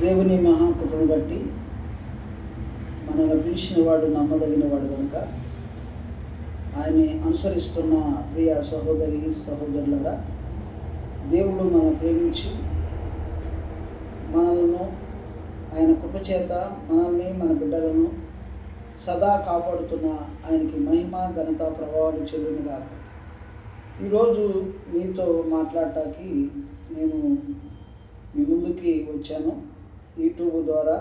దేవుని మహాకృపను బట్టి మనల్ని పిలిచిన వాడు నమ్మదగిన వాడు కనుక ఆయన్ని అనుసరిస్తున్న ప్రియ సహోదరి సహోదరులారా, దేవుడు మనల్ని ప్రేమించి మనలను ఆయన కృపచేత మనల్ని మన బిడ్డలను సదా కాపాడుతున్న ఆయనకి మహిమ ఘనత ప్రభావాలు చెల్లునుగాక. ఈరోజు మీతో మాట్లాడటానికి నేను మీ ముందుకి వచ్చాను. యూట్యూబ్ ద్వారా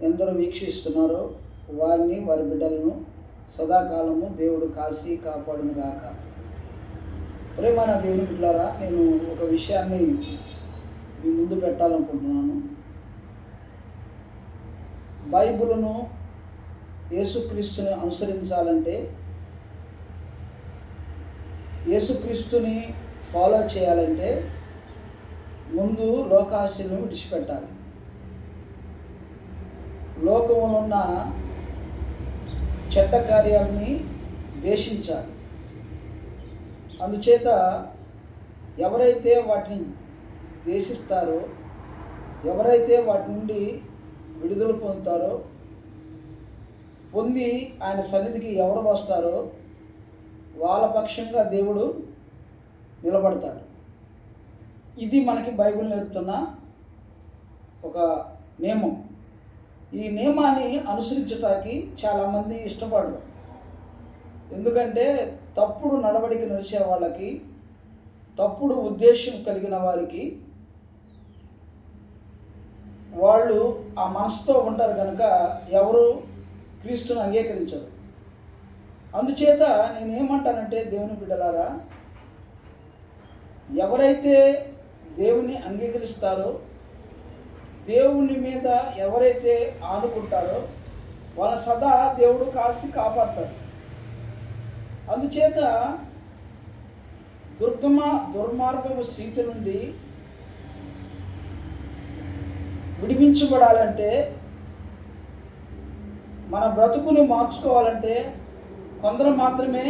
ఎందరో వీక్షిస్తున్నారో వారిని వారి బిడ్డలను సదాకాలము దేవుడు కాసి కాపాడునుగాక. ప్రేమైన దేవుని బిడ్డలారా, నేను ఒక విషయాన్ని మీ ముందు పెట్టాలనుకుంటున్నాను. బైబిలును యేసుక్రీస్తుని అనుసరించాలంటే, యేసుక్రీస్తుని ఫాలో చేయాలంటే ముందు లోకాశలను విడిచిపెట్టాలి. లోకములో ఉన్న చెడ్డ కార్యాలని ద్వేషించాలి. అందుచేత ఎవరైతే వాటిని ద్వేషిస్తారో, ఎవరైతే వాటి నుండి విడుదల పొందుతారో, పొంది ఆయన సన్నిధికి ఎవరు వస్తారో వాళ్ళ పక్షంగా దేవుడు నిలబడతాడు. ఇది మనకి బైబిల్ నేర్పుతున్న ఒక నియమం. ఈ నియమాన్ని అనుసరించటానికి చాలామంది ఇష్టపడరు. ఎందుకంటే తప్పుడు నడవడికి నడిచే వాళ్ళకి, తప్పుడు ఉద్దేశం కలిగిన వారికి వాళ్ళు ఆ మనసుతో ఉంటారు కనుక ఎవరు క్రీస్తుని అంగీకరించరు. అందుచేత నేనేమంటానంటే, దేవుని బిడ్డలారా, ఎవరైతే దేవుని అంగీకరిస్తారో, దేవుని మీద ఎవరైతే ఆనుకుంటారో వాళ్ళ సదా దేవుడు కాసి కాపాడతాడు. అందుచేత దుర్మార్గపు స్థితి నుండి విడిపించబడాలంటే, మన బ్రతుకుని మార్చుకోవాలంటే కొందరు మాత్రమే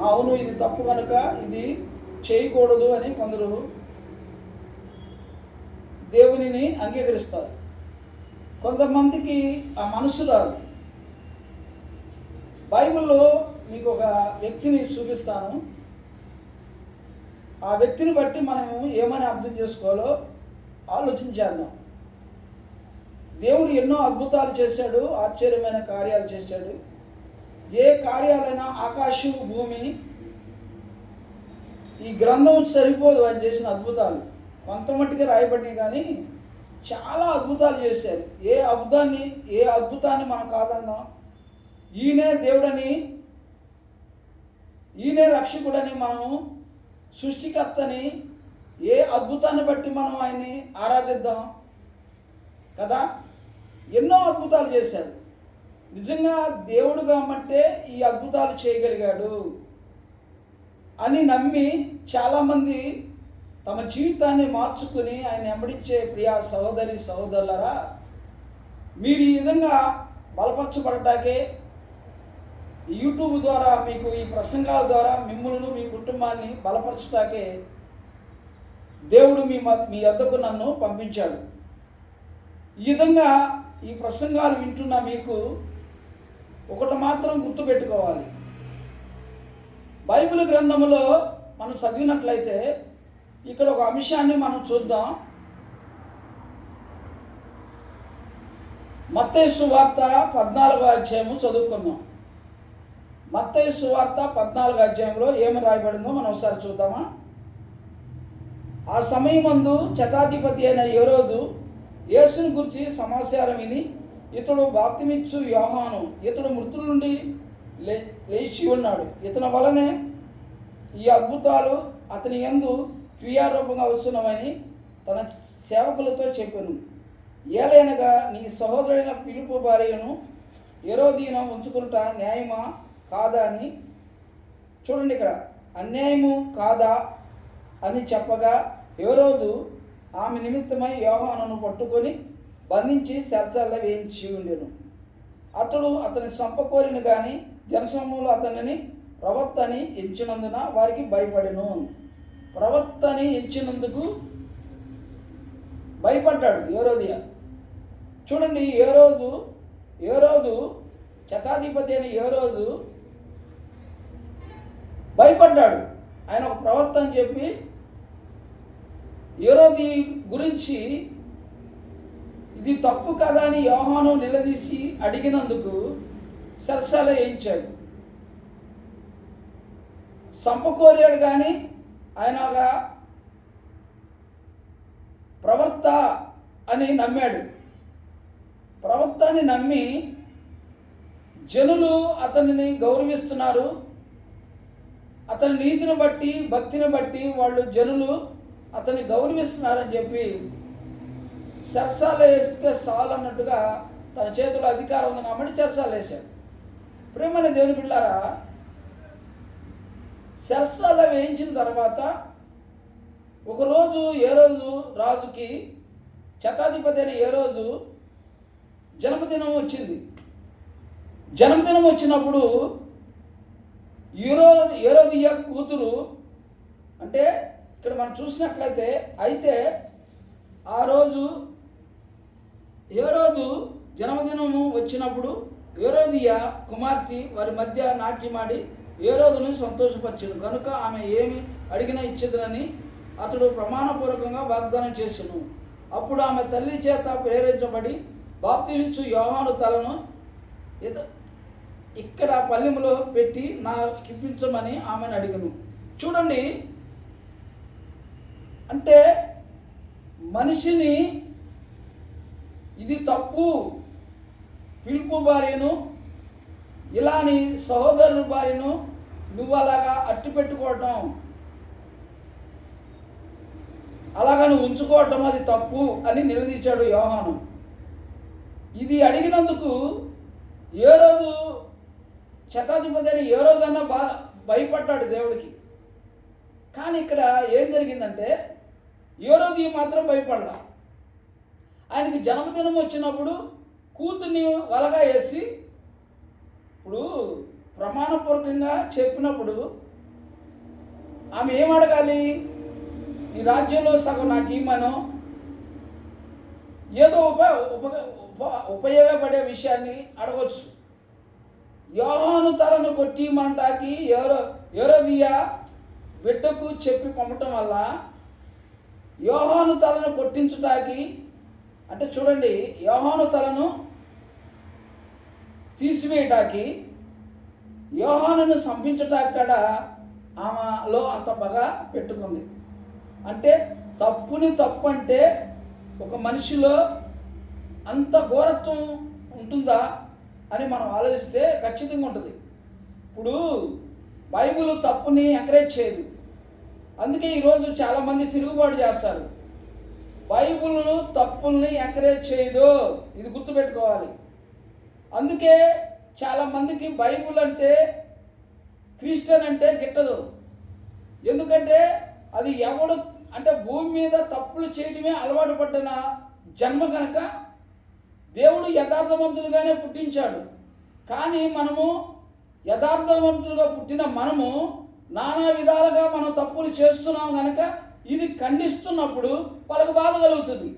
అవును ఇది తప్పు కనుక ఇది చేయకూడదు అని కొందరు దేవునిని అంగీకరిస్తారు. కొంతమందికి ఆ మనసు రాదు. బైబిల్లో మీకు ఒక వ్యక్తిని చూపిస్తాను. ఆ వ్యక్తిని బట్టి మనము ఏమని అర్థం చేసుకోవాలో ఆలోచించేద్దాం. దేవుడు ఎన్నో అద్భుతాలు చేశాడు, ఆశ్చర్యమైన కార్యాలు చేశాడు. ఏ కార్యాలైనా ఆకాశం భూమి ఈ గ్రంథం సరిపోదు ఆయన చేసిన అద్భుతాలు. కొంతమట్టుగా రాయబడినాయి కానీ చాలా అద్భుతాలు చేశారు. ఏ అద్భుతాన్ని మనం కాదన్నాం. ఈయనే దేవుడని, ఈయనే రక్షకుడని, మనం సృష్టికర్తని, ఏ అద్భుతాన్ని బట్టి మనం ఆయన్ని ఆరాధిద్దాం కదా. ఎన్నో అద్భుతాలు చేశాడు. నిజంగా దేవుడు కాబట్టే ఈ అద్భుతాలు చేయగలిగాడు అని నమ్మి చాలామంది తమ జీవితాన్ని మార్చుకుని ఆయన వెంబడించే ప్రియ సహోదరి సహోదరులరా, మీరు ఈ విధంగా బలపరచబడటాకే యూట్యూబ్ ద్వారా, మీకు ఈ ప్రసంగాల ద్వారా మిమ్మల్ని మీ కుటుంబాన్ని బలపరచటాకే దేవుడు మీ వద్దకు నన్ను పంపించాడు. ఈ విధంగా ఈ ప్రసంగాలు వింటున్న మీకు ఒకటి మాత్రం గుర్తుపెట్టుకోవాలి. బైబిల్ గ్రంథంలో మనం చదివినట్లయితే ఇక్కడ ఒక అంశాన్ని మనం చూద్దాం. మత్తయి సువార్త 14వ అధ్యాయము చదువుకున్నాం. మత్తయి సువార్త 14వ అధ్యాయంలో ఏమి రాయబడిందో మనం ఒకసారి చూద్దామా. ఆ సమయమందు శతాధిపతి అయిన హేరోదు యేసుని గురించి సమాచారం విని, ఇతడు బాప్తిమిచ్చు యోహాను, ఇతడు మృతుల నుండి లేచి ఉన్నాడు, ఇతని వలనే ఈ అద్భుతాలు అతని యందు క్రియారూపంగా వస్తున్నవని తన సేవకులతో చెప్పాను. ఏలైనగా నీ సహోదరుడైన ఫిలిప్పు భార్యను హేరోదియను ఉంచుకుంటా న్యాయమా కాదా అని. చూడండి, ఇక్కడ అన్యాయము కాదా అని చెప్పగా హేరోదు ఆమె నిమిత్తమై యోహానును పట్టుకొని బంధించి చెరసాలలో వేయించి ఉండెను. అతని చంపకోరిని కానీ జనసమూహంలో అతనిని ప్రవక్త అని ఎంచినందున వారికి భయపడెను. ప్రవక్త అని ఎంచినందుకు భయపడ్డాడు హేరోదియా. చూడండి, హేరోదు శతాధిపతి అయిన హేరోదు భయపడ్డాడు. ఆయన ఒక ప్రవక్త అని చెప్పి హేరోది గురించి ఇది తప్పు కదా అని యోహాను నిలదీసి అడిగినందుకు సరసాల వేయించాడు. సంపకోరాడు కానీ ఆయన ఒక ప్రవక్త అని నమ్మాడు. ప్రవక్త అని నమ్మి జనులు అతనిని గౌరవిస్తున్నారు. అతని నీతిని బట్టి, భక్తిని బట్టి వాళ్ళు జనులు అతన్ని గౌరవిస్తున్నారని చెప్పి చెరసాల వేస్తే చాలు అన్నట్టుగా తన చేతిలో అధికారం ఉంది కాబట్టి చెరసాల వేశాడు. ప్రేమని దేవుని బిడ్డలారా, చెరసాల వేయించిన తర్వాత ఒకరోజు హేరోదు రాజుకి, శతాధిపతి అయిన హేరోదు జన్మదినం వచ్చింది. జన్మదినం వచ్చినప్పుడు హేరోదియా కూతురు, అంటే ఇక్కడ మనం చూసినట్లయితే అయితే ఆ రోజు హేరోదు జన్మదినము వచ్చినప్పుడు హేరోదియా కుమార్తె వారి మధ్య నాట్యమాడి హేరోదును సంతోషపరిచాడు. కనుక ఆమె ఏమి అడిగినా ఇచ్చేదనని అతడు ప్రమాణపూర్వకంగా వాగ్దానం చేసెను. అప్పుడు ఆమె తల్లి చేత ప్రేరేపించబడి బాప్తిమిచ్చు యోహాను తలను ఇక్కడ పల్లెములో పెట్టి నాకిప్పించమని ఆమెను అడిగను. చూడండి, అంటే మనిషిని ఇది తప్పు, పిలుపు భార్యను ఇలాని సహోదరుని భార్యను నువ్వు అలాగా అట్టు పెట్టుకోవటం, అలాగా నువ్వు ఉంచుకోవటం అది తప్పు అని నిలదీశాడు యోహాను. ఇది అడిగినందుకు హేరోదు శతాధిపతి అని హేరోదన్న భయపడ్డాడు దేవుడికి. కానీ ఇక్కడ ఏం జరిగిందంటే హేరోది మాత్రం భయపడలా. ఆయనకి జన్మదినం వచ్చినప్పుడు కూతుర్ని వలగా వేసి, ఇప్పుడు ప్రమాణపూర్వకంగా చెప్పినప్పుడు ఆమె ఏం అడగాలి? ఈ రాజ్యంలో సగం నాకు ఇమ్మను, ఏదో ఉపయోగపడే విషయాన్ని అడగవచ్చు. యోహాను తలను కొట్టిమంటాకి హేరోదియా బిడ్డకు చెప్పి పంపటం వల్ల యోహాను తలను కొట్టించుటాకి, అంటే చూడండి, యోహాను తలను తీసివేయటానికి, యోహానును చంపించటానికి కూడా ఆమెలో అంత పగ పెట్టుకుంది. అంటే తప్పుని తప్పు అంటే ఒక మనిషిలో అంత ఘోరత్వం ఉంటుందా అని మనం ఆలోచిస్తే ఖచ్చితంగా ఉంటుంది. ఇప్పుడు బైబిల్ తప్పుని ఎంకరేజ్ చేయదు. అందుకే ఈరోజు చాలామంది తిరుగుబాటు చేస్తారు. బైబిల్ తప్పుల్ని ఎంకరేజ్ చేయదు, ఇది గుర్తుపెట్టుకోవాలి. అందుకే చాలామందికి బైబిల్ అంటే, క్రిస్టియన్ అంటే గిట్టదు. ఎందుకంటే అది ఎవడు అంటే భూమి మీద తప్పులు చేయడమే అలవాటు పడిన జన్మ కనుక దేవుడు యథార్థవంతులుగానే పుట్టించాడు. కానీ మనము యథార్థవంతులుగా పుట్టిన మనము నానా విధాలుగా మనం తప్పులు చేస్తున్నాం కనుక ఇది ఖండిస్తున్నప్పుడు వాళ్ళకి బాధ కలుగుతుంది.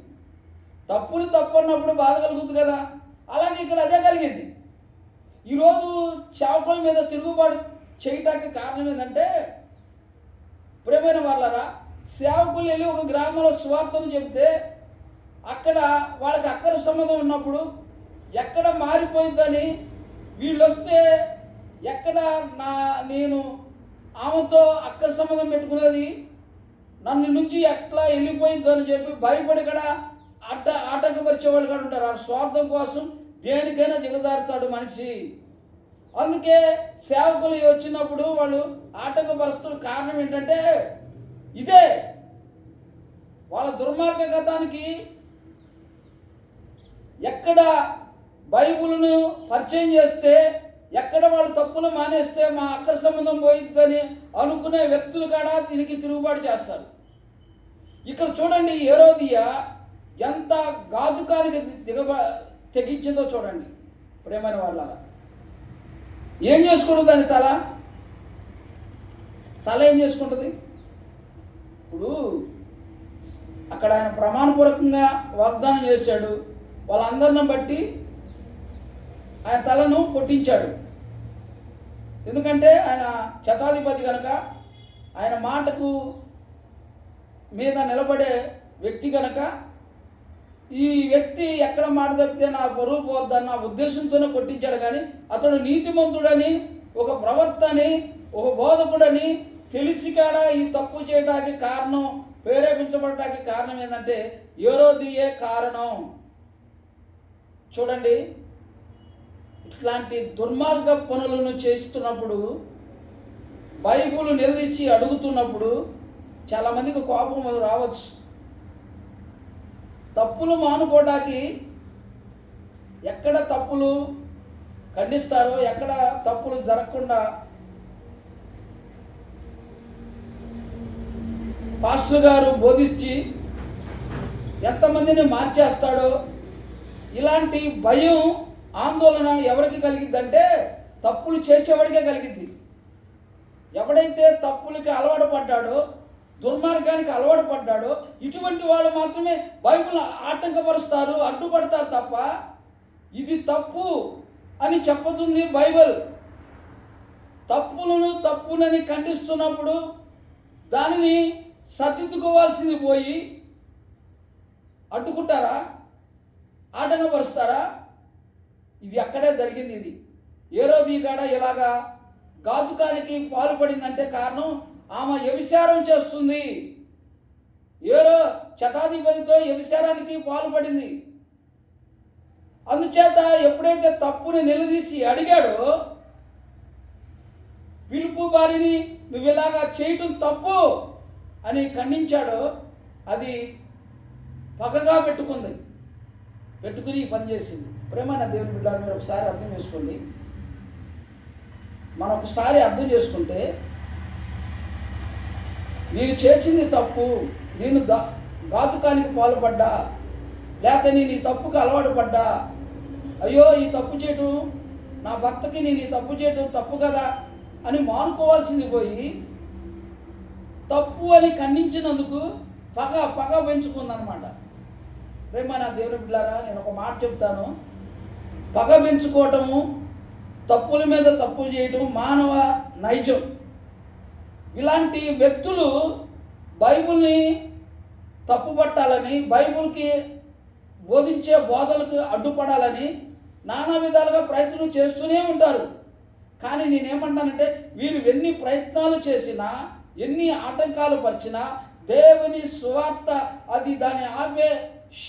తప్పుని తప్పు అన్నప్పుడు బాధ కలుగుతుంది కదా. అలాగే ఇక్కడ అదే కలిగింది. ఈరోజు సేవకుల మీద తిరుగుబాటు చేయటానికి కారణం ఏంటంటే, ప్రియమైన వాళ్ళరా, సేవకులు వెళ్ళి ఒక గ్రామంలో సువార్తను చెబితే అక్కడ వాళ్ళకి అక్కర సంబంధం ఉన్నప్పుడు ఎక్కడ మారిపోయిందని వీళ్ళు వస్తే ఎక్కడ నేను ఆమెతో అక్కర సంబంధం పెట్టుకున్నది నన్ను నుంచి ఎట్లా వెళ్ళిపోయిందో అని చెప్పి భయపడి కూడా ఆటంకపరిచే వాళ్ళు కూడా ఉంటారు. ఆ స్వార్థం కోసం దేనికైనా దిగజారుతాడు మనిషి. అందుకే సేవకులు వచ్చినప్పుడు వాళ్ళు ఆటంకపరుస్తున్న కారణం ఏంటంటే ఇదే. వాళ్ళ దుర్మార్గ గతానికి ఎక్కడ బైబిల్ను పరిచయం చేస్తే, ఎక్కడ వాళ్ళు తప్పులు మానేస్తే మా అక్కర సంబంధం పోయిద్దని అనుకునే వ్యక్తులు కూడా దీనికి తిరుగుబాటు చేస్తారు. ఇక్కడ చూడండి, హేరోదియా ఎంత ఘాతుకానికి తెగించిందో చూడండి. ప్రేమైన వాళ్ళ ఏం చేసుకుంటుంది దాని తల ఏం చేసుకుంటుంది? ఇప్పుడు అక్కడ ఆయన ప్రమాణపూర్వకంగా వాగ్దానం చేశాడు. వాళ్ళందరిని బట్టి ఆయన తలను కొట్టించాడు. ఎందుకంటే ఆయన శతాధిపతి కనుక, ఆయన మాటకు మీద నిలబడే వ్యక్తి కనుక, ఈ వ్యక్తి ఎక్కడ మాట తప్పితే నా పరువు పోద్దన్న ఉద్దేశంతోనే కొట్టించాడు. కానీ అతడు నీతిమంతుడని, ఒక ప్రవర్తని, ఒక బోధకుడని తెలిసి కాడ ఈ తప్పు చేయడానికి కారణం, ప్రేరేపించబడటానికి కారణం ఏంటంటే హేరోదియే కారణం. చూడండి, ఇట్లాంటి దుర్మార్గ పనులను చేస్తున్నప్పుడు, బైబిల్ నిలదీసి అడుగుతున్నప్పుడు చాలామందికి కోపం రావచ్చు. తప్పులు మానుకోవడానికి ఎక్కడ తప్పులు ఖండిస్తారో, ఎక్కడ తప్పులు జరగకుండా పాస్టర్ గారు బోధించి ఎంతమందిని మార్చేస్తాడో, ఇలాంటి భయం, ఆందోళన ఎవరికి కలిగిద్దంటే తప్పులు చేసేవాడికే కలిగిద్ది. ఎవడైతే తప్పులకి అలవాటు పడ్డాడో, దుర్మార్గానికి అలవాటు పడ్డాడో, ఇటువంటి వాళ్ళు మాత్రమే బైబిల్ ఆటంకపరుస్తారు, అడ్డుపడతారు తప్ప ఇది తప్పు అని చెప్పుతుంది బైబిల్. తప్పులను తప్పునని ఖండిస్తున్నప్పుడు దానిని సర్దిద్దుకోవాల్సింది పోయి అడ్డుకుంటారా, ఆటంకపరుస్తారా? ఇది అక్కడే జరిగింది. ఇది హేరోదియా ఇలాగా ఘాతుకానికి పాల్పడిందంటే కారణం ఆమె వ్యభిచారం చేస్తుంది. శతాధిపతితో వ్యభిచారానికి పాల్పడింది. అందుచేత ఎప్పుడైతే తప్పుని నిలదీసి అడిగాడో, పిలుపు భార్యని నువ్వు ఇలాగా చేయటం తప్పు అని ఖండించాడో, అది పగగా పెట్టుకుని పనిచేసింది. ప్రేమైన దేవుని బిడ్డలు, మీరు ఒకసారి అర్థం చేసుకోండి. మనం ఒకసారి అర్థం చేసుకుంటే, నేను చేసింది తప్పు, నేను ఘాతుకానికి పాల్పడ్డా, లేకపోతే నేను ఈ తప్పుకు అలవాటు పడ్డా, అయ్యో ఈ తప్పు చేయటం, నా భర్తకి నేను ఈ తప్పు చేయటం తప్పు కదా అని మానుకోవాల్సింది పోయి, తప్పు అని ఖండించినందుకు పగ పెంచుకుందనమాట. ప్రేమ నా దేవుని బిడ్డలారా, నేను ఒక మాట చెప్తాను. పగ పెంచుకోవటము, తప్పుల మీద తప్పు చేయటం మానవ నైజం. ఇలాంటి వ్యక్తులు బైబిల్ని తప్పుపట్టాలని, బైబిల్కి బోధించే బోధలకు అడ్డుపడాలని నానా విధాలుగా ప్రయత్నం చేస్తూనే ఉంటారు. కానీ నేనేమంటానంటే, వీరు ఎన్ని ప్రయత్నాలు చేసినా, ఎన్ని ఆటంకాలు పరిచినా దేవుని సువార్త అది దాన్ని ఆపే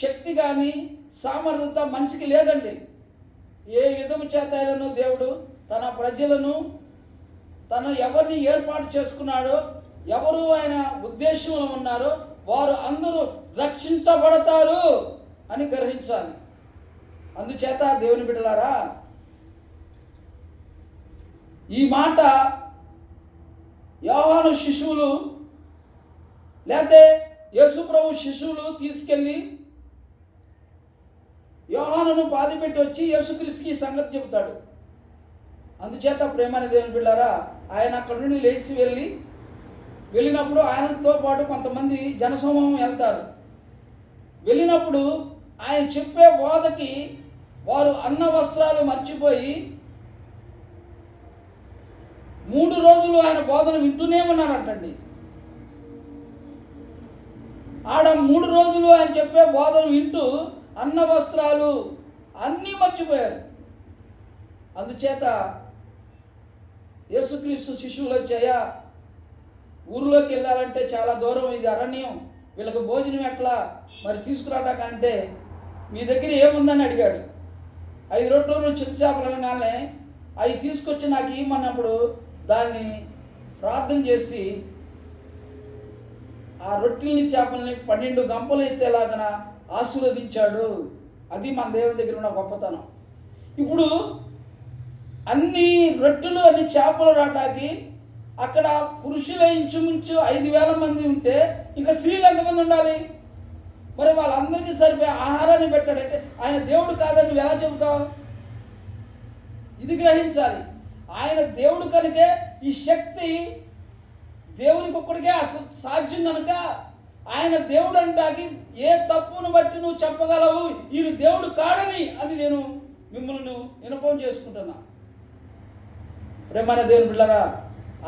శక్తి కానీ సామర్థ్యత మనిషికి లేదండి. ఏ విధము చేతైనను దేవుడు తన ప్రజలను, తను ఎవరిని ఏర్పాటు చేసుకున్నాడో, ఎవరు ఆయన ఉద్దేశంలో ఉన్నారో వారు అందరూ రక్షించబడతారు అని గ్రహించాలి. అందుచేత దేవుని బిడ్డలారా, ఈ మాట యోహాను శిశువులు లేతే యేసు ప్రభు శిశువులు తీసుకెళ్ళి యోహానును బాధపెట్టి వచ్చి యేసుక్రీస్తుకి సంగతి చెబుతాడు. అందుచేత ప్రేమైన దేవుని బిడ్డలారా, ఆయన అక్కడి నుండి లేచి వెళ్ళినప్పుడు ఆయనతో పాటు కొంతమంది జనసమూహం వెళ్తారు. వెళ్ళినప్పుడు ఆయన చెప్పే బోధకి వారు అన్న వస్త్రాలు మర్చిపోయి 3 రోజులు ఆయన బోధన వింటూనే ఉన్నారంటండి. ఆడ 3 రోజులు ఆయన చెప్పే బోధన వింటూ అన్న వస్త్రాలు అన్నీ మర్చిపోయారు. అందుచేత యేసుక్రీస్తు శిశువులు వచ్చాయా, ఊరిలోకి వెళ్ళాలంటే చాలా దూరం, ఇది అరణ్యం, వీళ్ళకి భోజనం ఎట్లా మరి తీసుకురావడానికంటే మీ దగ్గర ఏముందని అడిగాడు. 5 రొట్టెలు చిన్న చేపలు అనగానే అవి తీసుకొచ్చి నాకు ఇమ్మన్నప్పుడు దాన్ని ప్రార్థన చేసి ఆ రొట్టెల్ని చేపల్ని 12 గంపలు ఎత్తేలాగన ఆశీర్వదించాడు. అది మన దేవుని దగ్గర ఉన్న గొప్పతనం. ఇప్పుడు అన్ని రొట్టెలు అన్ని చేపలు రావడానికి అక్కడ పురుషులే ఇంచుమించు 5,000 మంది ఉంటే ఇంకా స్త్రీలు ఎంతమంది ఉండాలి? మరి వాళ్ళందరికీ సరిపోయే ఆహారాన్ని పెట్టాడంటే ఆయన దేవుడు కాదని నువ్వు ఎలా చెబుతావు? ఇది గ్రహించాలి. ఆయన దేవుడు కనుకే ఈ శక్తి దేవునికి ఒక్కడికే సాధ్యం కనుక ఆయన దేవుడు అంటాకి ఏ తప్పును బట్టి నువ్వు చెప్పగలవు ఈయన దేవుడు కాడని అని నేను మిమ్మల్ని వినపం చేసుకుంటున్నా. ప్రేమైన దేవుని బిడ్డలారా,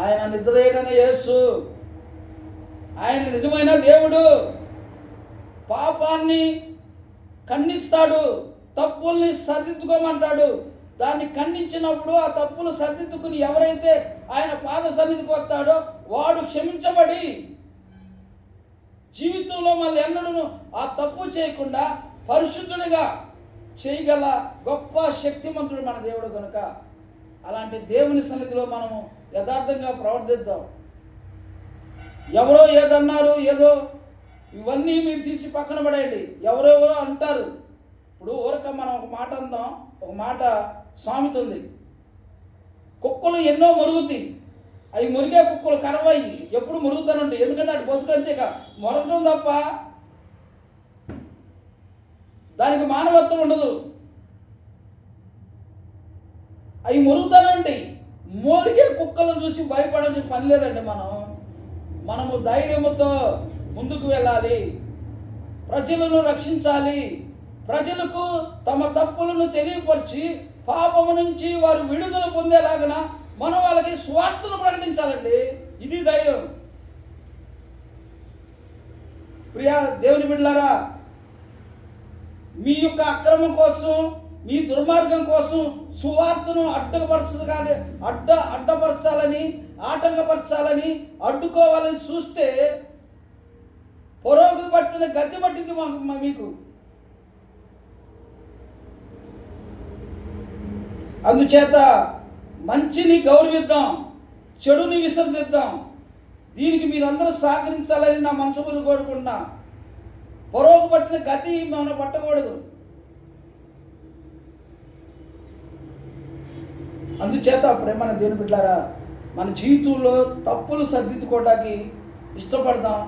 ఆయన నిజమైన యేసు, ఆయన నిజమైన దేవుడు. పాపాన్ని ఖండిస్తాడు, తప్పుల్ని సరిదిద్దుకోమంటాడు. దాన్ని ఖండించినప్పుడు ఆ తప్పులు సరిదిద్దుకుని ఎవరైతే ఆయన పాద సన్నిధికి వస్తాడో వాడు క్షమించబడి జీవితంలో మళ్ళీ ఎన్నడూ ఆ తప్పు చేయకుండా పరిశుద్ధుడిగా చేయగల గొప్ప శక్తిమంతుడు మన దేవుడు కనుక అలాంటి దేవుని సన్నిధిలో మనము యథార్థంగా ప్రవర్తిద్దాం. ఎవరో ఏదన్నారు, ఏదో ఇవన్నీ మీరు తీసి పక్కన పడేయండి. ఎవరెవరో అంటారు. ఇప్పుడు ఊరక మనం ఒక మాట అందాం, ఒక మాట సామెత ఉంది. కుక్కలు ఎన్నో మురుగుతాయి, అవి మురిగే కుక్కలు కరవయ్యి ఎప్పుడు మురుగుతూనే ఉంటాయి. ఎందుకంటే అటు బతుకంతేక మొరగడం తప్ప దానికి మానవత్వం ఉండదు. అవి మురుగుతూనే ఉంటాయి. మురిగే కుక్కలను చూసి భయపడాల్సిన పని లేదండి. మనము ధైర్యముతో ముందుకు వెళ్ళాలి, ప్రజలను రక్షించాలి. ప్రజలకు తమ తప్పులను తెలియపరిచి పాపము నుంచి వారు విడుదల పొందేలాగన మనం వాళ్ళకి స్వార్థను ప్రకటించాలండి. ఇది ధైర్యం. ప్రియా దేవుని బిడ్డలారా, మీ యొక్క అక్రమం కోసం, మీ దుర్మార్గం కోసం సువార్తను అడ్డపరచాలని, ఆటంకపరచాలని, అడ్డుకోవాలని చూస్తే పొరోగు పట్టిన గతి పట్టింది మీకు. అందుచేత మంచిని గౌరవిద్దాం, చెడుని విసర్జిద్దాం. దీనికి మీరందరూ సహకరించాలని నా మనసును కోరుకుంటున్నా. పొరోగు పట్టిన గతి మనం పట్టకూడదు. అందుచేత ప్రేమైన దేవుని బిడ్డలారా, మన జీవితంలో తప్పులు సరిదిద్దుకోవడానికి ఇష్టపడదాం,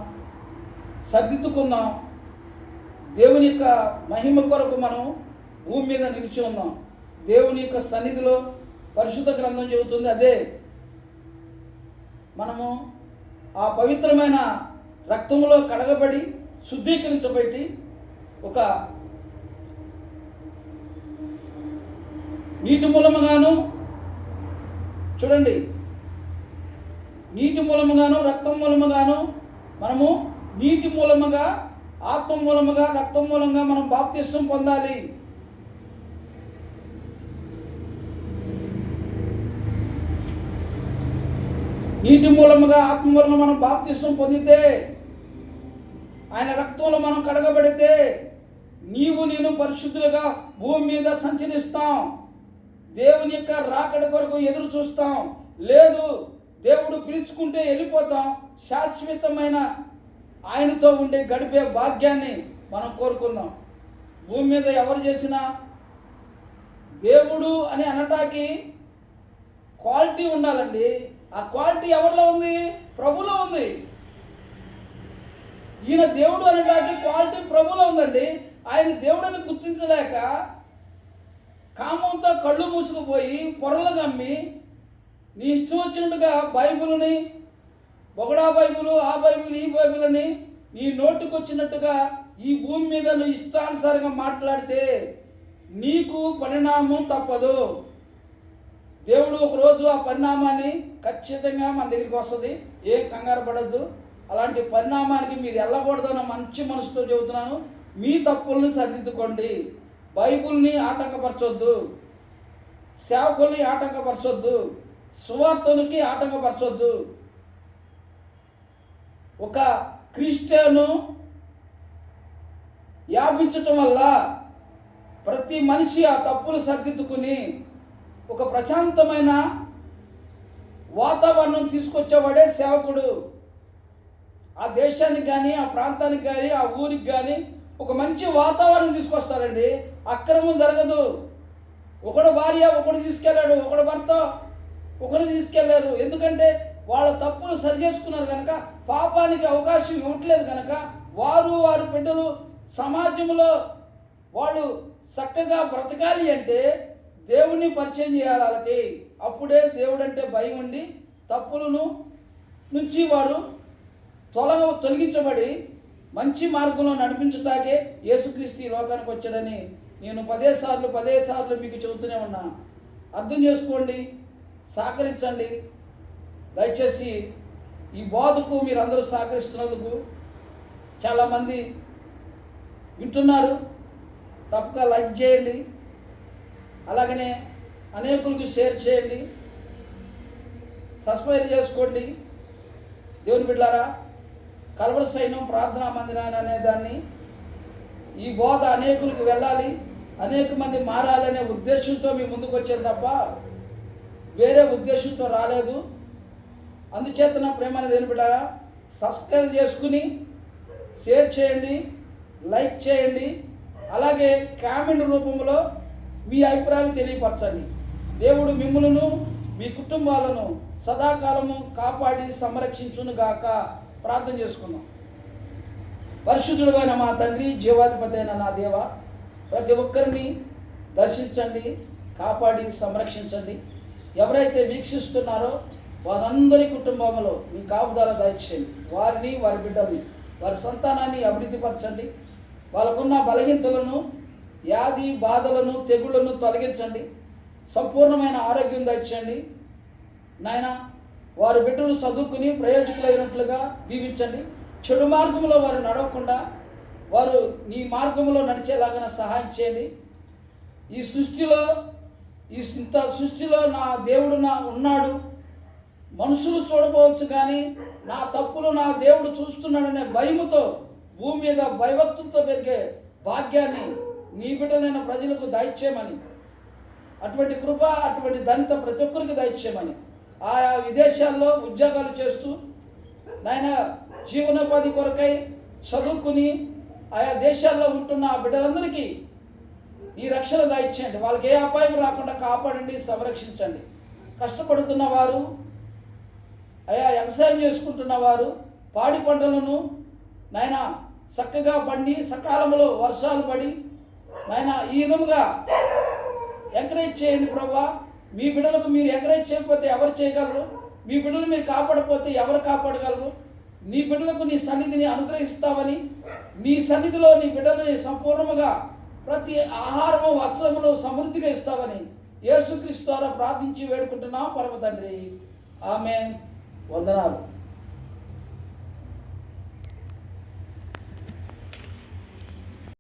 సరిదిద్దుకుందాం. దేవుని యొక్క మహిమ కొరకు మనం భూమి మీద నిలిచి ఉన్నాం. దేవుని యొక్క సన్నిధిలో పరిశుద్ధ గ్రంథం చెబుతుంది అదే. మనము ఆ పవిత్రమైన రక్తంలో కడగబడి శుద్ధీకరించబడి ఒక నీటి మూలముగాను, చూడండి, నీటి మూలముగాను రక్తం మూలముగాను, మనము నీటి మూలముగా, ఆత్మ మూలముగా, రక్తం మూలంగా మనం బాప్తిస్వం పొందాలి. నీటి మూలముగా, ఆత్మ మూలంగా మనం బాప్తిస్వం పొందితే, ఆయన రక్తంలో మనం కడగబడితే నేను పరిశుద్ధులుగా భూమి మీద సంచరిస్తాం. దేవుని యొక్క రాకడ కొరకు ఎదురు చూస్తాం. లేదు, దేవుడు పిలుచుకుంటే వెళ్ళిపోతాం. శాశ్వతమైన ఆయనతో ఉండే గడిపే భాగ్యాన్ని మనం కోరుకుందాం. భూమి మీద ఎవరు చేసినా దేవుడు అని అనటానికి క్వాలిటీ ఉండాలండి. ఆ క్వాలిటీ ఎవరిలో ఉంది? ప్రభులో ఉంది. ఈయన దేవుడు అనటానికి క్వాలిటీ ప్రభులో ఉందండి. ఆయన దేవుడని గుర్తించలేక కామంతో కళ్ళు మూసుకుపోయి పొరలు గమ్మి నీ ఇష్టం వచ్చినట్టుగా బైబిల్ని, బొగడా బైబిల్, ఆ బైబిల్, ఈ బైబిల్ అని నీ నోటికి వచ్చినట్టుగా ఈ భూమి మీద నువ్వు ఇష్టానుసారంగా మాట్లాడితే నీకు పరిణామం తప్పదు. దేవుడు ఒకరోజు ఆ పరిణామాన్ని ఖచ్చితంగా మన దగ్గరికి వస్తుంది. ఏం కంగారు పడద్దు. అలాంటి పరిణామానికి మీరు వెళ్ళకూడదన్న మంచి మనసుతో చెబుతున్నాను. మీ తప్పుల్ని సరిదిద్దుకోండి. బైబిల్ని ఆటంకపరచొద్దు, సేవకుల్ని ఆటంకపరచొద్దు, సువార్తలకి ఆటంకపరచొద్దు. ఒక క్రిస్టియను వ్యాపించటం వల్ల ప్రతి మనిషి ఆ తప్పులు సరిదిద్దుకుని ఒక ప్రశాంతమైన వాతావరణం తీసుకొచ్చేవాడే సేవకుడు. ఆ దేశానికి కానీ, ఆ ప్రాంతానికి కానీ, ఆ ఊరికి కానీ ఒక మంచి వాతావరణం తీసుకొస్తాడండి. అక్రమం జరగదు. ఒకడు భార్య ఒకడు తీసుకెళ్ళాడు, ఒకడు భర్త ఒకరు తీసుకెళ్లారు. ఎందుకంటే వాళ్ళ తప్పులు సరి చేసుకున్నారు కనుక, పాపానికి అవకాశం ఇవ్వట్లేదు కనుక, వారి బిడ్డలు సమాజంలో వాళ్ళు చక్కగా బ్రతకాలి అంటే దేవుణ్ణి పరిచయం చేయాలి వాళ్ళకి. అప్పుడే దేవుడు అంటే భయం ఉండి తప్పులను నుంచి వారు తొలగించబడి మంచి మార్గంలో నడిపించటాకే యేసుక్రీస్తు ఈ లోకానికి వచ్చాడని నేను పదే సార్లు మీకు చెబుతూనే ఉన్నా. అర్థం చేసుకోండి, సహకరించండి. దయచేసి ఈ బోధకు మీరందరూ సహకరిస్తున్నందుకు చాలామంది వింటున్నారు. తప్పక లైక్ చేయండి, అలాగనే అనేకులకు షేర్ చేయండి, సబ్స్క్రైబ్ చేసుకోండి. దేవుని బిడ్డలారా, కల్వరి సైన్యం ప్రార్థనా మందిరాన్ని అనే దాన్ని ఈ బోధ అనేకులకు వెళ్ళాలి, అనేక మంది మారాలనే ఉద్దేశంతో మీ ముందుకు వచ్చాను తప్ప వేరే ఉద్దేశంతో రాలేదు. అందుచేతన ప్రేమ దేవుని బిడ్డలారా, సబ్స్క్రైబ్ చేసుకుని షేర్ చేయండి, లైక్ చేయండి, అలాగే కామెంట్ రూపంలో మీ అభిప్రాయాలు తెలియపరచండి. దేవుడు మిమ్ములను మీ కుటుంబాలను సదాకాలము కాపాడి సంరక్షించును గాక. ప్రార్థన చేసుకుందాం. పరిశుద్ధుడైన మా తండ్రి, జీవాధిపతి అయిన నా దేవ, ప్రతి ఒక్కరిని దర్శించండి, కాపాడి సంరక్షించండి. ఎవరైతే వీక్షిస్తున్నారో వారందరి కుటుంబంలో మీ కాపుదల దయచేయండి. వారిని, వారి బిడ్డల్ని, వారి సంతానాన్ని అభివృద్ధిపరచండి. వాళ్ళకున్న బలహీనతలను, వ్యాధి బాధలను, తెగుళ్లను తొలగించండి. సంపూర్ణమైన ఆరోగ్యం దయచేయండి నాయన. వారి బిడ్డలు చదువుకుని ప్రయోజకులైనట్లుగా దీవించండి. చెడు మార్గంలో వారు నడవకుండా వారు నీ మార్గంలో నడిచేలాగా సహాయం చేయండి. ఈ సృష్టిలో నా దేవుడు ఉన్నాడు. మనుషులు చూడపోవచ్చు, కానీ నా తప్పులు నా దేవుడు చూస్తున్నాడనే భయముతో భూమి మీద భయభక్తులతో పెరిగే భాగ్యాన్ని నీ బిడ్డలైన ప్రజలకు దయచేయమని, అటువంటి కృప, అటువంటి ధనిత ప్రతి ఒక్కరికి దయచేయమని, ఆయా విదేశాల్లో ఉద్యోగాలు చేస్తూ నాయన జీవనోపాధి కొరకై చదువుకుని ఆయా దేశాల్లో ఉంటున్న ఆ బిడ్డలందరికీ ఈ రక్షణ దయచేయండి. వాళ్ళకి ఏ అపాయం రాకుండా కాపాడండి, సంరక్షించండి. కష్టపడుతున్న వారు, అయా వ్యవసాయం చేసుకుంటున్న వారు, పాడి పంటలను నాయన చక్కగా పండి సకాలంలో వర్షాలు పడి నాయన ఈ విధముగా ఎంకరేజ్ చేయండి ప్రభా. మీ బిడ్డలకు మీరు ఎంకరేజ్ చేయకపోతే ఎవరు చేయగలరు? మీ బిడ్డలు మీరు కాపాడకపోతే ఎవరు కాపాడగలరు? నీ బిడ్డలకు నీ సన్నిధిని అనుగ్రహిస్తావని, నీ సన్నిధిలో నీ బిడ్డలని సంపూర్ణముగా ప్రతి ఆహారము, వస్త్రములు సమృద్ధిగా ఇస్తావని యేసుక్రీస్తు ద్వారా ప్రార్థించి వేడుకుంటున్నాం పరమ తండ్రి. ఆమేన్. వందనాలు.